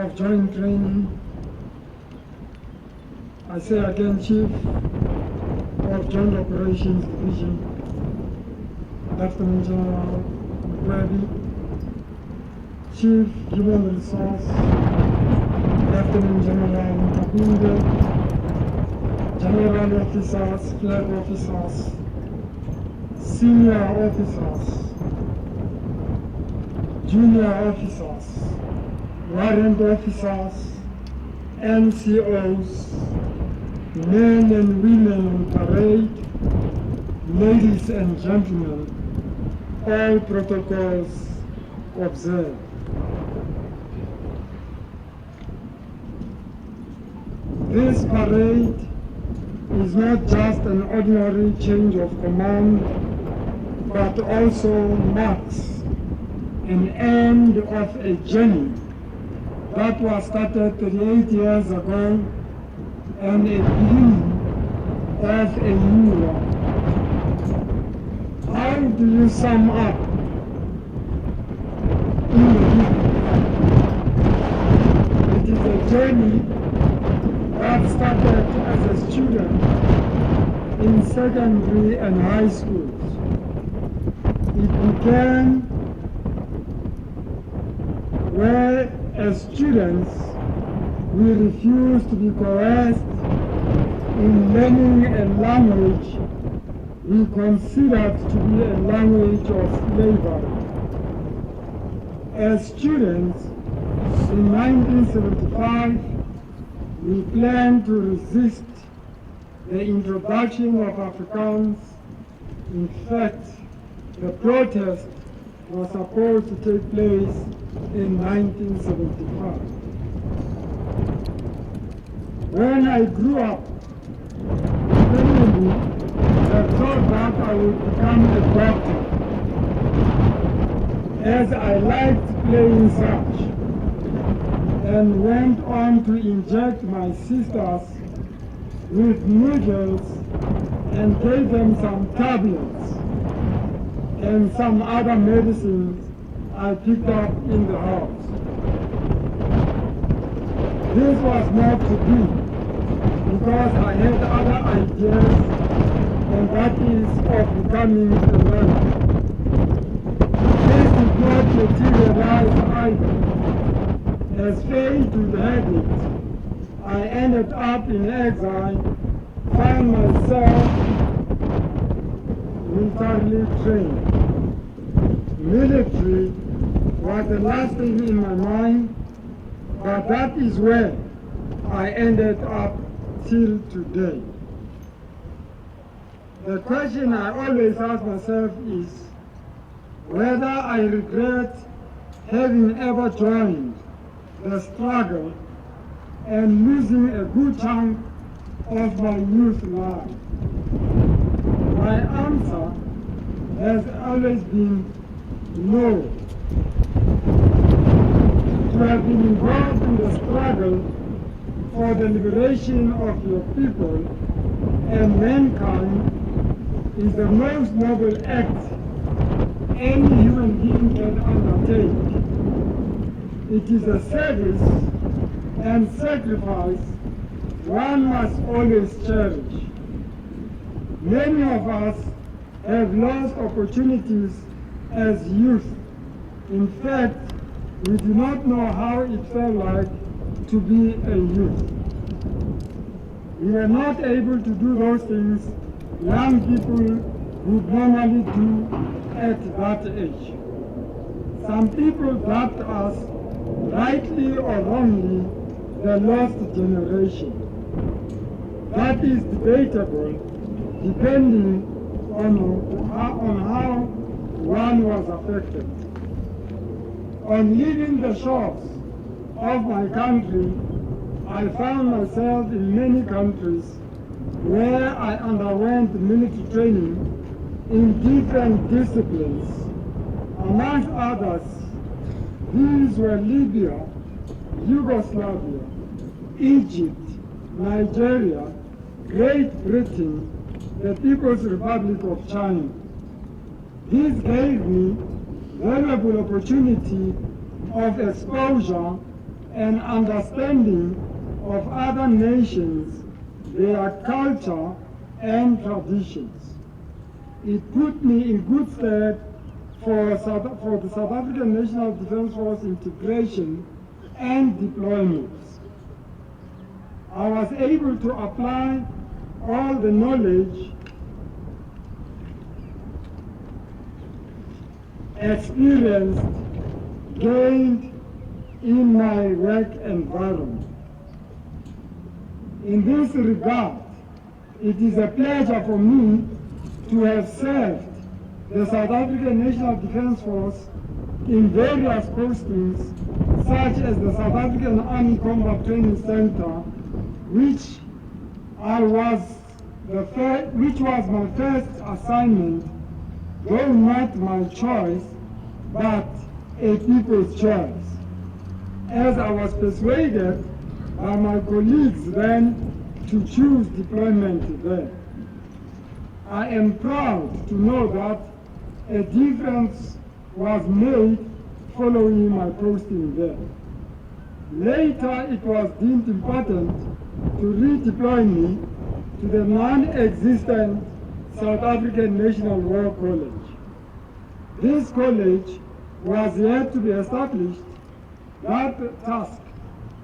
of joint training. I say again, Chief of Joint Operations Division, Lieutenant General Nkonyeni, Chief Human Resource, Lieutenant General Nkonyeni, General Officers, Flag Officers, Senior Officers, Junior Officers, Warrant Officers, NCOs, men and women on parade, ladies and gentlemen, all protocols observed. This parade is not just an ordinary change of command, but also marks an end of a journey that was started 38 years ago and a beginning of a new one. How do you sum up in the It is a journey that started as a student in secondary and high schools. It began where, as students, we refused to be coerced in learning a language we considered to be a language of slavery. As students, in 1975, we planned to resist the introduction of Afrikaans. In fact, the protest was supposed to take place in 1975. When I grew up, I thought that I would become a doctor, as I liked playing such, and went on to inject my sisters with needles and gave them some tablets and some other medicines I picked up in the house. This was not to be, because I had other ideas, and that is of becoming a learner. This did not materialize either. As fate would have it, I ended up in exile, found myself militarily trained. Military was the last thing in my mind, but that is where I ended up till today. The question I always ask myself is whether I regret having ever joined the struggle and losing a good chunk of my youth life. My answer has always been no. To have been involved in the struggle for the liberation of your people and mankind is the most noble act any human being can undertake. It is a service and sacrifice one must always cherish. Many of us have lost opportunities as youth. In fact, we do not know how it felt like to be a youth. We were not able to do those things young people would normally do at that age. Some people dubbed us, rightly or wrongly, the lost generation. That is debatable, depending on how one was affected. On leaving the shores of my country, I found myself in many countries where I underwent military training in different disciplines. Among others, these were Libya, Yugoslavia, Egypt, Nigeria, Great Britain, the People's Republic of China. This gave me valuable opportunity of exposure an understanding of other nations, their culture and traditions. It put me in good stead for the South African National Defence Force integration and deployments. I was able to apply all the knowledge, experience gained in my work environment. In this regard, it is a pleasure for me to have served the South African National Defence Force in various postings, such as the South African Army Combat Training Center, which was my first assignment, though not my choice, but a people's choice, as I was persuaded by my colleagues then to choose deployment there. I am proud to know that a difference was made following my posting there. Later, it was deemed important to redeploy me to the non-existent South African National War College. This college was yet to be established. That task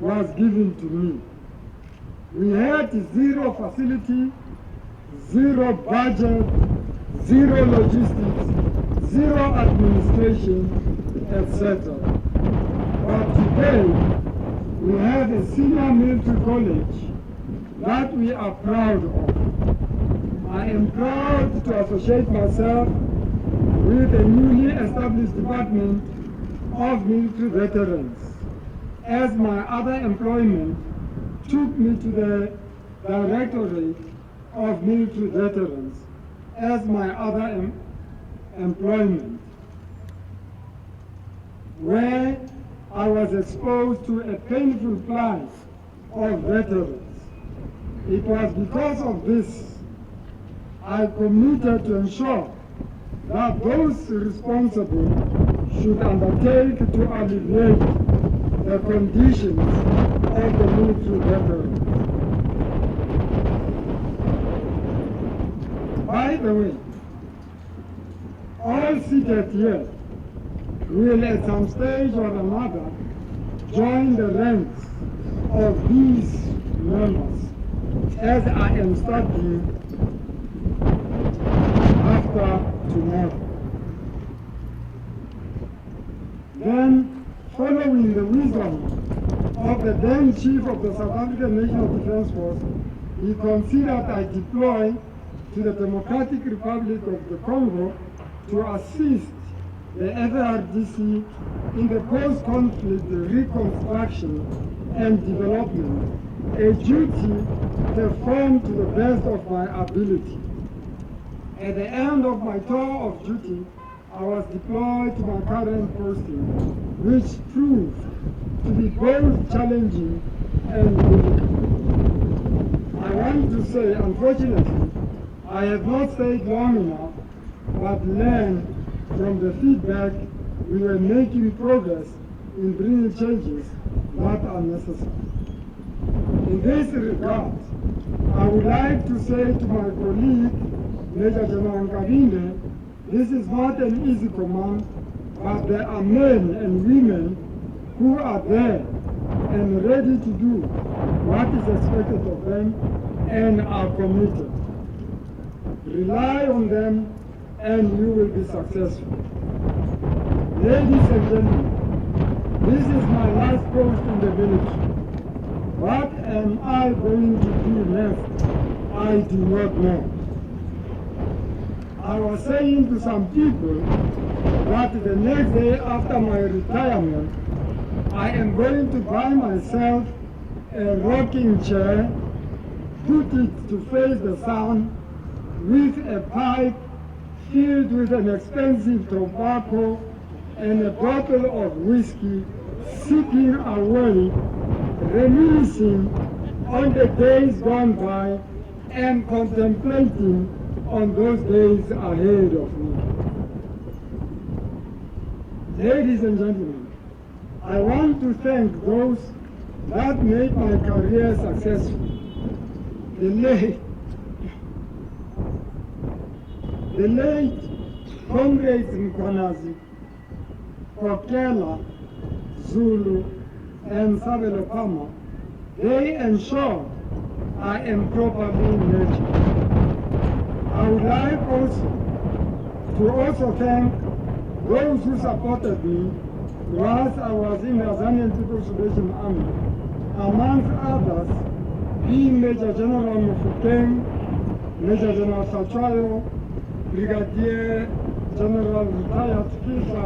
was given to me. We had zero facility, zero budget, zero logistics, zero administration, etc. But today, we have a senior military college that we are proud of. I am proud to associate myself with a newly established Department of Military Veterans, as my other employment took me to the Directorate of Military Veterans as my other employment, where I was exposed to a painful plight of veterans. It was because of this I committed to ensure that those responsible should undertake to alleviate the conditions of the military veterans. By the way, all seated here will at some stage or another join the ranks of these members, as I am studying after tomorrow. Then, following the wisdom of the then Chief of the South African National Defence Force, he considered I deploy to the Democratic Republic of the Congo to assist the FARDC in the post-conflict reconstruction and development, a duty performed to the best of my ability. At the end of my tour of duty, I was deployed to my current posting, which proved to be both challenging and difficult. I want to say, unfortunately, I have not stayed long enough, but learned from the feedback we were making progress in bringing changes that are necessary. In this regard, I would like to say to my colleague, Maj General Nkonyeni, this is not an easy command, but there are men and women who are there and ready to do what is expected of them and are committed. Rely on them and you will be successful. Ladies and gentlemen, this is my last post in the village. What am I going to do next? I do not know. I was saying to some people that the next day after my retirement, I am going to buy myself a rocking chair, put it to face the sun, with a pipe filled with an expensive tobacco and a bottle of whiskey, sipping away, reminiscing on the days gone by and contemplating on those days ahead of me. Ladies and gentlemen, I want to thank those that made my career successful. The late comrades Nkonyeni, Kokela, Zulu, and Sabelo Pama, they ensured I am properly nurtured. I would like to thank those who supported me whilst I was in the Tanzanian People's Liberation Army, amongst others being Major General Nkonyeni, Major General Sachayo, Brigadier General Retired Kisa,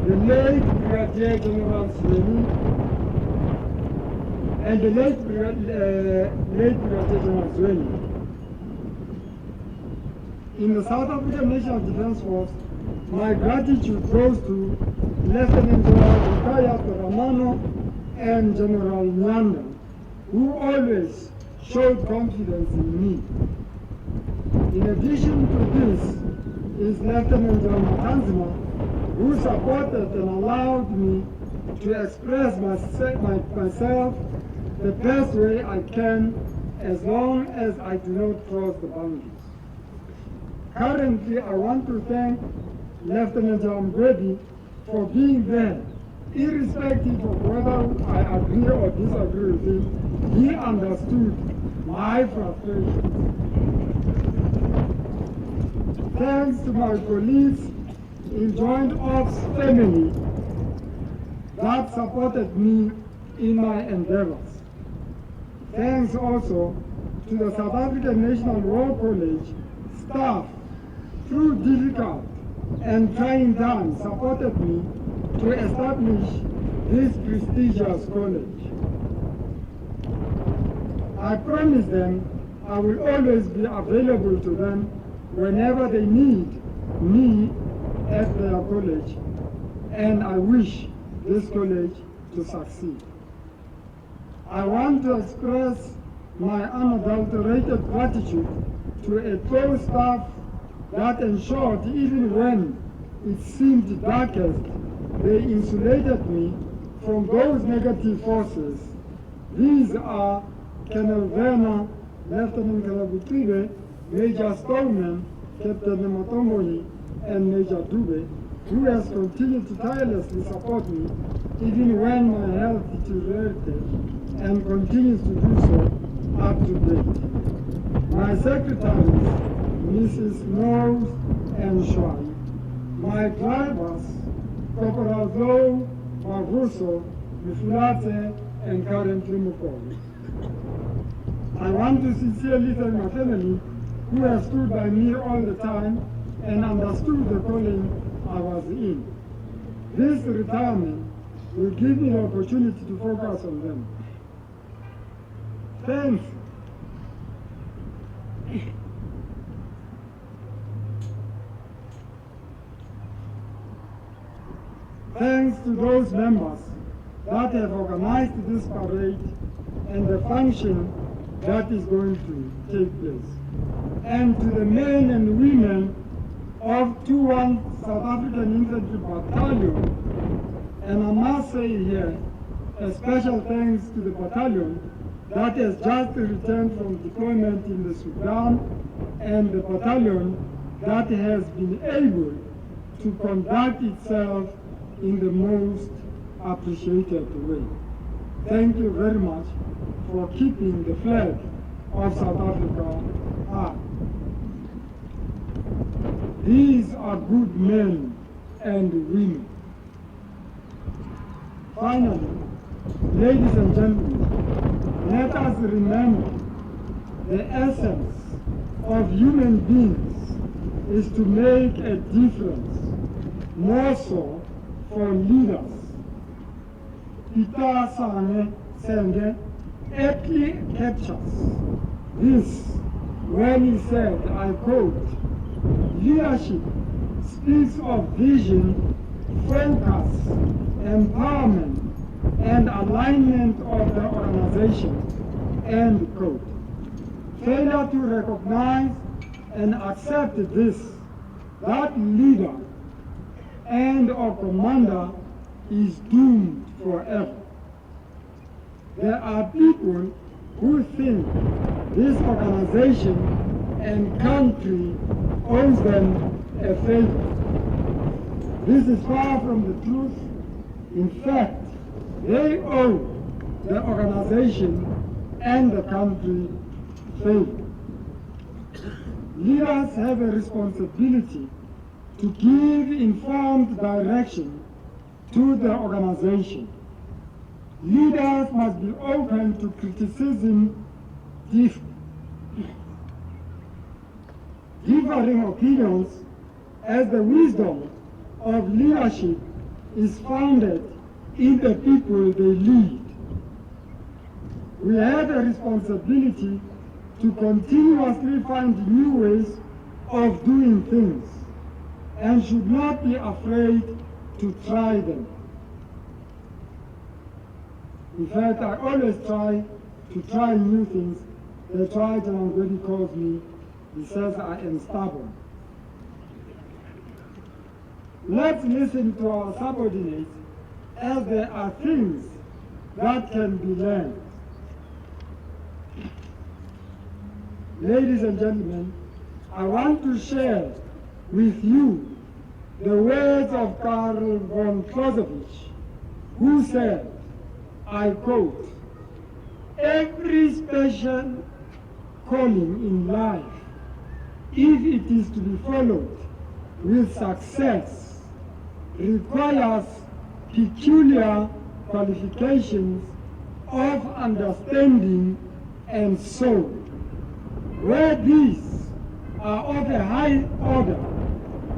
the late Brigadier General Sweeney, and the late Brigadier General Sweeney. In the South African National Defence Force, my gratitude goes to Lieutenant General Retired Ramano and General Nyanda, who always showed confidence in me. In addition to this is Lieutenant General Matanzima, who supported and allowed me to express myself the best way I can, as long as I do not cross the boundaries. Currently, I want to thank Lieutenant General Nkonyeni for being there. Irrespective of whether I agree or disagree with him, he understood my frustration. Thanks to my colleagues in Joint Ops family that supported me in my endeavors. Thanks also to the South African National War College staff, through difficult and trying times, supported me to establish this prestigious college. I promise them I will always be available to them whenever they need me at their college, and I wish this college to succeed. I want to express my unadulterated gratitude to a close staff that ensured, even when it seemed darkest, they insulated me from those negative forces. These are Colonel Werner, Lieutenant Kalabutibe, Major Stallman, Captain Matomboyi, and Major Dube, who has continued to tirelessly support me even when my health deteriorated, and continues to do so up to date. My secretaries, Mrs. Knowles and Shwai, my drivers, Corporal Zoe, Mavuso, Mifulate, and currently Mukoli. I want to sincerely thank my family, who have stood by me all the time and understood the calling I was in. This retirement will give me the opportunity to focus on them. Thanks. Thanks to those members that have organized this parade and the function that is going to take place. And to the men and women of 21 South African Infantry Battalion, and I must say here, a special thanks to the battalion that has just returned from deployment in the Sudan, and the battalion that has been able to conduct itself in the most appreciated way. Thank you very much for keeping the flag of South Africa high. These are good men and women. Finally, ladies and gentlemen, let us remember the essence of human beings is to make a difference, more so for leaders. Peter Senge aptly captures this when he said, I quote, "Leadership speaks of vision, focus, empowerment, and alignment of the organization," end quote. Failure to recognize and accept this, that leader and or commander is doomed forever. there are people who think this organization and country owes them a favor. This is far from the truth. In fact, they owe the organization and the country favor. Leaders have a responsibility to give informed direction to the organization. Leaders must be open to criticism, differing opinions, as the wisdom of leadership is founded in the people they lead. We have a responsibility to continuously find new ways of doing things and should not be afraid to try them. In fact, I always try to try new things. That's why General Nkonyeni calls me. He says I am stubborn. Let's listen to our subordinates, as there are things that can be learned. Ladies and gentlemen, I want to share with you the words of Karl von Clausewitz, who said, I quote, "Every special calling in life, if it is to be followed with success, requires peculiar qualifications of understanding and soul. Where these are of a high order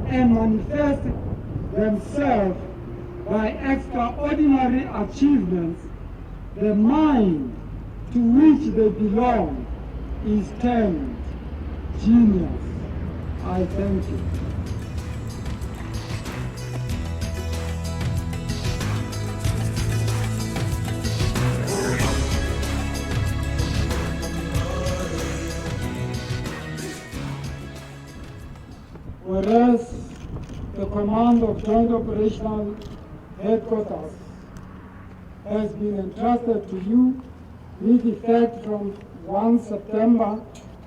and manifest themselves by extraordinary achievements, the mind to which they belong is termed genius." I thank you. Whereas the command of Joint Operational Headquarters has been entrusted to you with effect from 1 September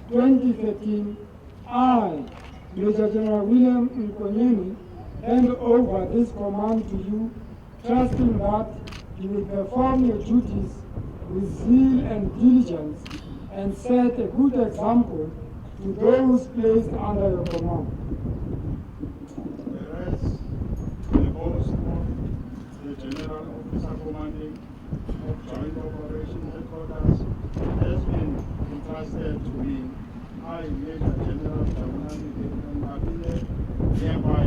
2013, I, Major General Nkonyeni, hand over this command to you, trusting that you will perform your duties with zeal and diligence and set a good example to those placed under your command. Whereas the post of the General Officer Commanding of Joint Operations Headquarters has been entrusted to me, I, Major General Nkonyeni, hereby